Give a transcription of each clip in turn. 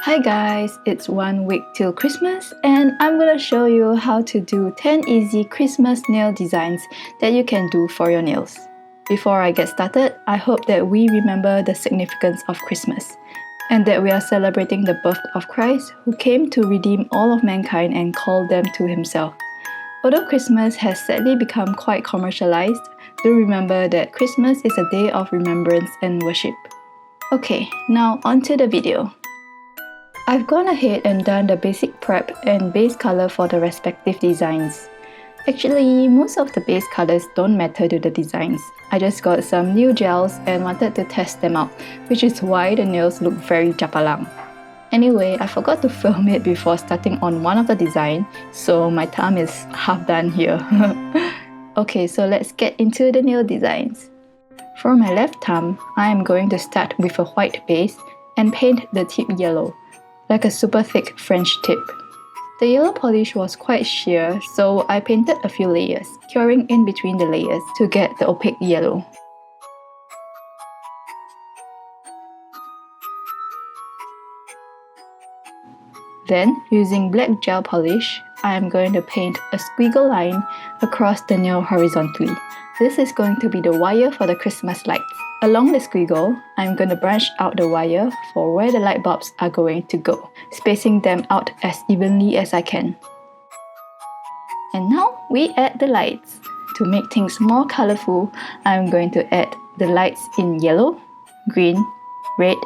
Hi guys, it's 1 week till Christmas and I'm gonna show you how to do 10 easy Christmas nail designs that you can do for your nails. Before I get started, I hope that we remember the significance of Christmas and that we are celebrating the birth of Christ who came to redeem all of mankind and call them to himself. Although Christmas has sadly become quite commercialized, do remember that Christmas is a day of remembrance and worship. Okay, now onto the video. I've gone ahead and done the basic prep and base color for the respective designs. Actually, most of the base colors don't matter to the designs. I just got some new gels and wanted to test them out, which is why the nails look very japalang. Anyway, I forgot to film it before starting on one of the designs, so my thumb is half done here. Okay, so let's get into the nail designs. For my left thumb, I am going to start with a white base and paint the tip yellow, like a super thick French tip. The yellow polish was quite sheer, so I painted a few layers, curing in between the layers to get the opaque yellow. Then, using black gel polish, I am going to paint a squiggle line across the nail horizontally. This is going to be the wire for the Christmas lights. Along the squiggle, I'm going to branch out the wire for where the light bulbs are going to go, spacing them out as evenly as I can. And now we add the lights. To make things more colorful, I'm going to add the lights in yellow, green, red,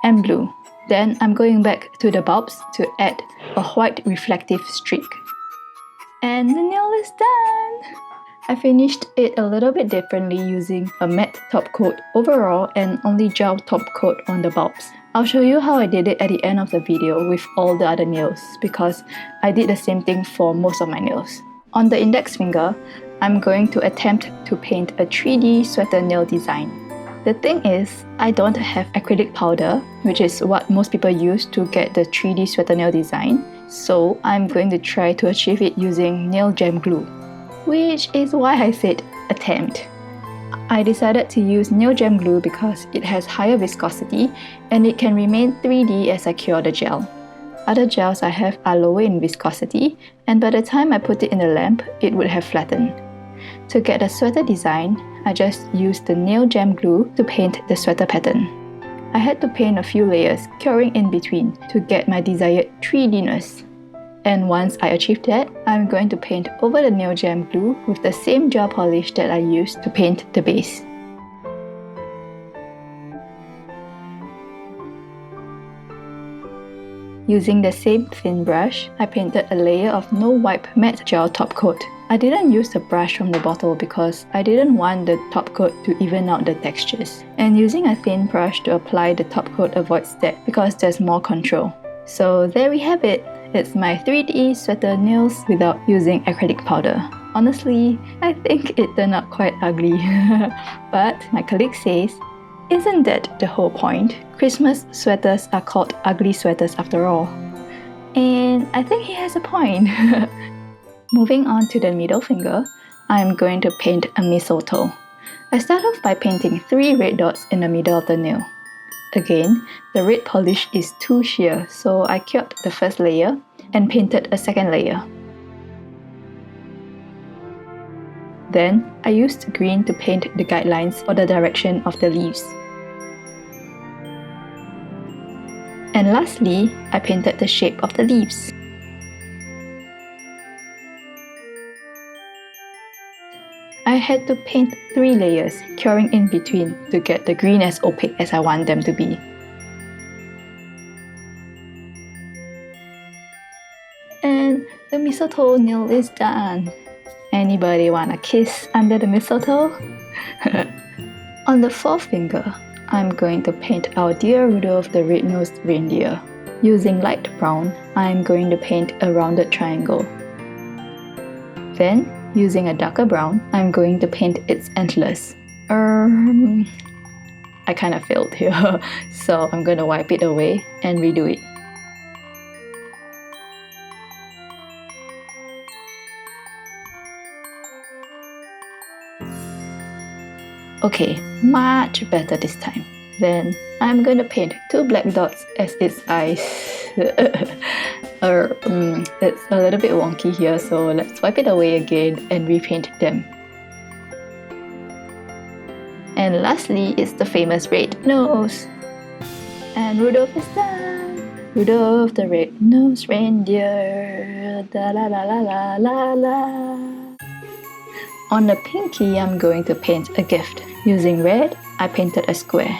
and blue. Then I'm going back to the bulbs to add a white reflective streak. And the nail is done! I finished it a little bit differently using a matte top coat overall and only gel top coat on the bulbs. I'll show you how I did it at the end of the video with all the other nails because I did the same thing for most of my nails. On the index finger, I'm going to attempt to paint a 3D sweater nail design. The thing is, I don't have acrylic powder, which is what most people use to get the 3D sweater nail design, so I'm going to try to achieve it using nail gem glue. Which is why I said attempt. I decided to use nail gem glue because it has higher viscosity and it can remain 3D as I cure the gel. Other gels I have are lower in viscosity and by the time I put it in the lamp, it would have flattened. To get the sweater design, I just used the nail gem glue to paint the sweater pattern. I had to paint a few layers, curing in between to get my desired 3Dness. And once I achieve that, I'm going to paint over the nail gem glue with the same gel polish that I used to paint the base. Using the same thin brush, I painted a layer of no wipe matte gel top coat. I didn't use the brush from the bottle because I didn't want the top coat to even out the textures. And using a thin brush to apply the top coat avoids that because there's more control. So there we have it! It's my 3D sweater nails without using acrylic powder. Honestly, I think it turned out quite ugly. But my colleague says, isn't that the whole point? Christmas sweaters are called ugly sweaters after all. And I think he has a point. Moving on to the middle finger, I'm going to paint a mistletoe. I start off by painting 3 red dots in the middle of the nail. Again, the red polish is too sheer, so I cured the first layer and painted a second layer. Then, I used green to paint the guidelines for the direction of the leaves. And lastly, I painted the shape of the leaves. I had to paint 3 layers, curing in between to get the green as opaque as I want them to be. And the mistletoe nail is done! Anybody want a kiss under the mistletoe? On the 4th finger, I'm going to paint our dear Rudolf the red-nosed reindeer. Using light brown, I'm going to paint a rounded triangle. Then, using a darker brown, I'm going to paint its antlers. I kind of failed here, so I'm going to wipe it away and redo it. Okay, much better this time. Then I'm going to paint 2 black dots as its eyes. It's a little bit wonky here, so let's wipe it away again and repaint them. And lastly is the famous red nose. And Rudolph is done. Rudolph the red-nosed reindeer. Da la la la la la la. On the pinky, I'm going to paint a gift. Using red, I painted a square.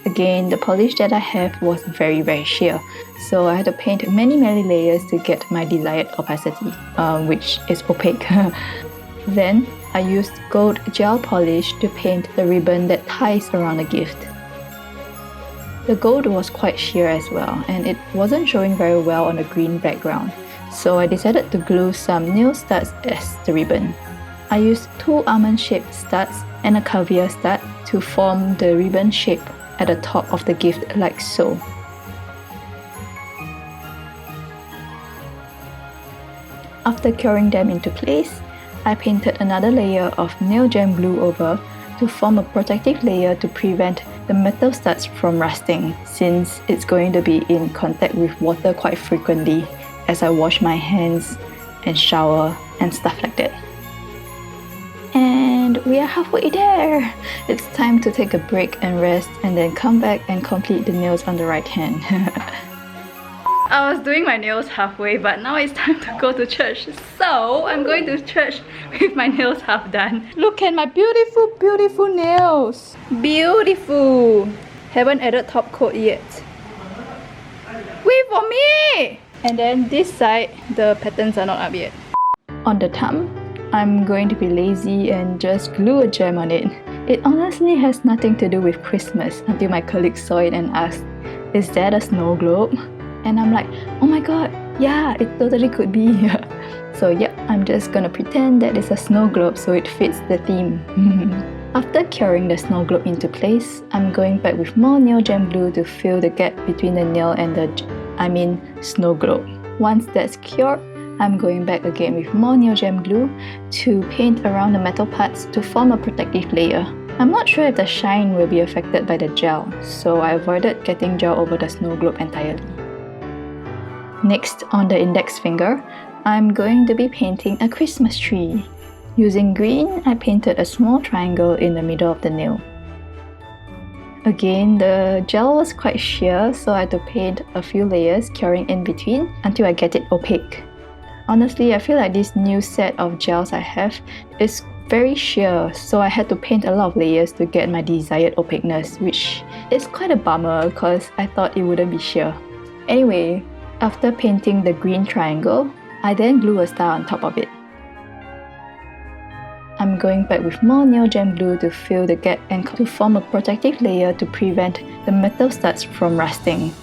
Again, the polish that I have was very sheer, so I had to paint many layers to get my desired opacity, which is opaque. Then, I used gold gel polish to paint the ribbon that ties around the gift. The gold was quite sheer as well, and it wasn't showing very well on a green background, so I decided to glue some nail studs as the ribbon. I used 2 almond-shaped studs and a caviar stud to form the ribbon shape at the top of the gift like so. After curing them into place, I painted another layer of nail gem glue over to form a protective layer to prevent the metal studs from rusting, since it's going to be in contact with water quite frequently as I wash my hands and shower and stuff like that. And we are halfway there! It's time to take a break and rest and then come back and complete the nails on the right hand. I was doing my nails halfway, but now it's time to go to church. So I'm going to church with my nails half done. Look at my beautiful nails! Beautiful! Haven't added top coat yet. Wait for me! And then this side, the patterns are not up yet. On the thumb, I'm going to be lazy and just glue a gem on it. It honestly has nothing to do with Christmas until my colleague saw it and asked, "Is that a snow globe?" And I'm like, oh my god, yeah, it totally could be. So yep, I'm just gonna pretend that it's a snow globe so it fits the theme. After curing the snow globe into place, I'm going back with more nail gem glue to fill the gap between the nail and the snow globe. Once that's cured, I'm going back again with more nail gem glue to paint around the metal parts to form a protective layer. I'm not sure if the shine will be affected by the gel, so I avoided getting gel over the snow globe entirely. Next, on the index finger, I'm going to be painting a Christmas tree. Using green, I painted a small triangle in the middle of the nail. Again, the gel was quite sheer, so I had to paint a few layers, curing in between until I get it opaque. Honestly, I feel like this new set of gels I have is very sheer, so I had to paint a lot of layers to get my desired opaqueness, which is quite a bummer because I thought it wouldn't be sheer. Anyway, after painting the green triangle, I then glue a star on top of it. I'm going back with more nail gem glue to fill the gap and to form a protective layer to prevent the metal studs from rusting.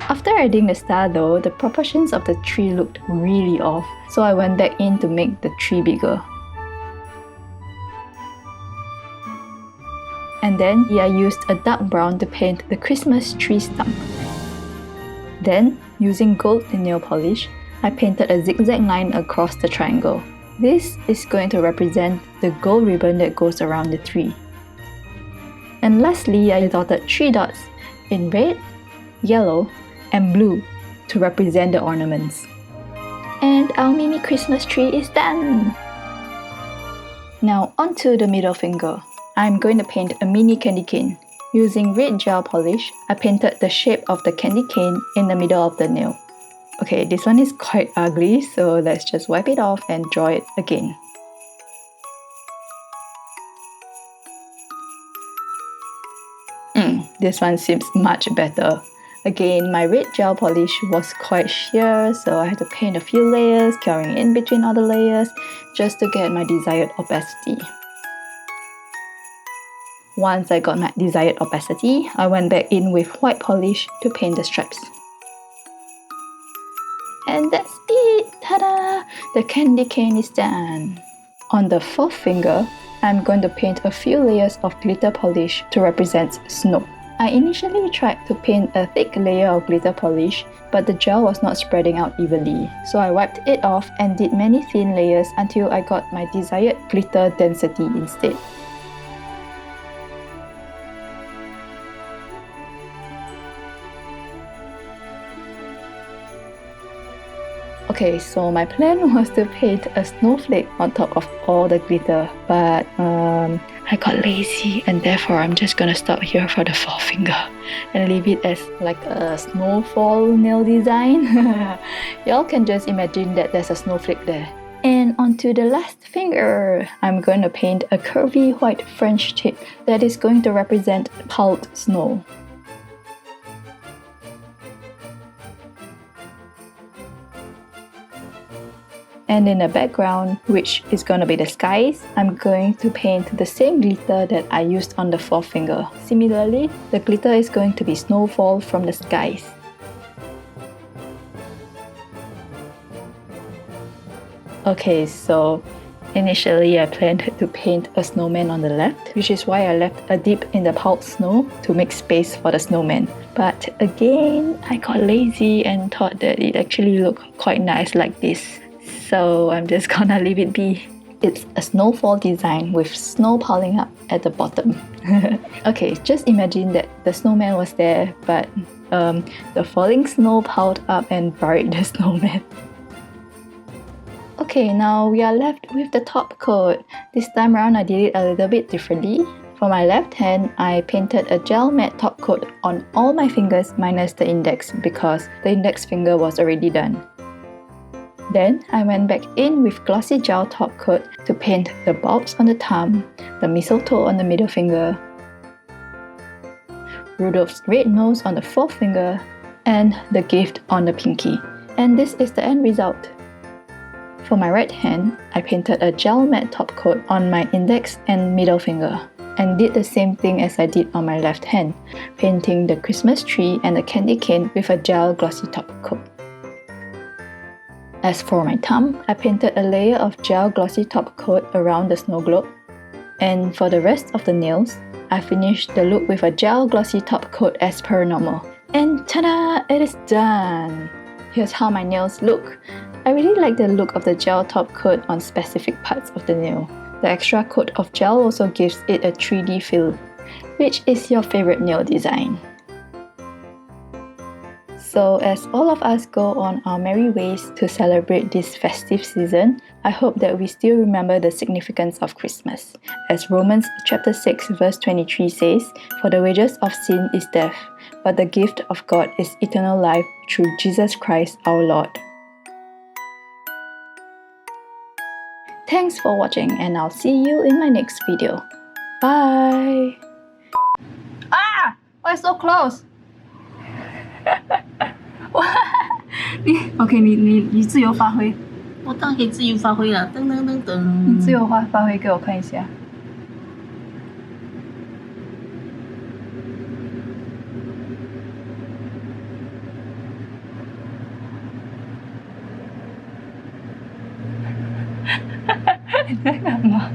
After adding the star though, the proportions of the tree looked really off, so I went back in to make the tree bigger. And then I used a dark brown to paint the Christmas tree stump. Then, using gold nail polish, I painted a zigzag line across the triangle. This is going to represent the gold ribbon that goes around the tree. And lastly, I dotted 3 dots in red, yellow, and blue to represent the ornaments. And our mini Christmas tree is done! Now onto the middle finger. I'm going to paint a mini candy cane. Using red gel polish, I painted the shape of the candy cane in the middle of the nail. Okay, this one is quite ugly, so let's just wipe it off and draw it again. This one seems much better. Again, my red gel polish was quite sheer, so I had to paint a few layers, curing in between all the layers, just to get my desired opacity. Once I got my desired opacity, I went back in with white polish to paint the stripes. And that's it! Ta-da! The candy cane is done! On the 4th finger, I'm going to paint a few layers of glitter polish to represent snow. I initially tried to paint a thick layer of glitter polish, but the gel was not spreading out evenly, so I wiped it off and did many thin layers until I got my desired glitter density instead. Okay, so my plan was to paint a snowflake on top of all the glitter, but I got lazy and therefore I'm just gonna stop here for the forefinger and leave it as like a snowfall nail design. Y'all can just imagine that there's a snowflake there. And onto the last finger, I'm going to paint a curvy white French tip that is going to represent pulled snow. And in the background, which is going to be the skies, I'm going to paint the same glitter that I used on the forefinger. Similarly, the glitter is going to be snowfall from the skies. Okay, so initially I planned to paint a snowman on the left, which is why I left a dip in the pulled snow to make space for the snowman. But again, I got lazy and thought that it actually looked quite nice like this. So I'm just gonna leave it be. It's a snowfall design with snow piling up at the bottom. Okay, just imagine that the snowman was there, but the falling snow piled up and buried the snowman. Okay, now we are left with the top coat. This time around I did it a little bit differently. For my left hand, I painted a gel matte top coat on all my fingers minus the index because the index finger was already done. Then I went back in with glossy gel top coat to paint the bulbs on the thumb, the mistletoe on the middle finger, Rudolph's red nose on the fourth finger, and the gift on the pinky. And this is the end result. For my right hand, I painted a gel matte top coat on my index and middle finger, and did the same thing as I did on my left hand, painting the Christmas tree and the candy cane with a gel glossy top coat. As for my thumb, I painted a layer of gel glossy top coat around the snow globe. And for the rest of the nails, I finished the look with a gel glossy top coat as per normal. And ta-da! It is done! Here's how my nails look. I really like the look of the gel top coat on specific parts of the nail. The extra coat of gel also gives it a 3D feel. Which is your favorite nail design? So as all of us go on our merry ways to celebrate this festive season, I hope that we still remember the significance of Christmas. As Romans chapter 6 verse 23 says, "For the wages of sin is death, but the gift of God is eternal life through Jesus Christ our Lord." Thanks for watching and I'll see you in my next video. Bye! Ah! Why so close? OK， 你自由发挥。我当然可以自由发挥了，噔噔噔噔。你自由发挥给我看一下。你在干嘛？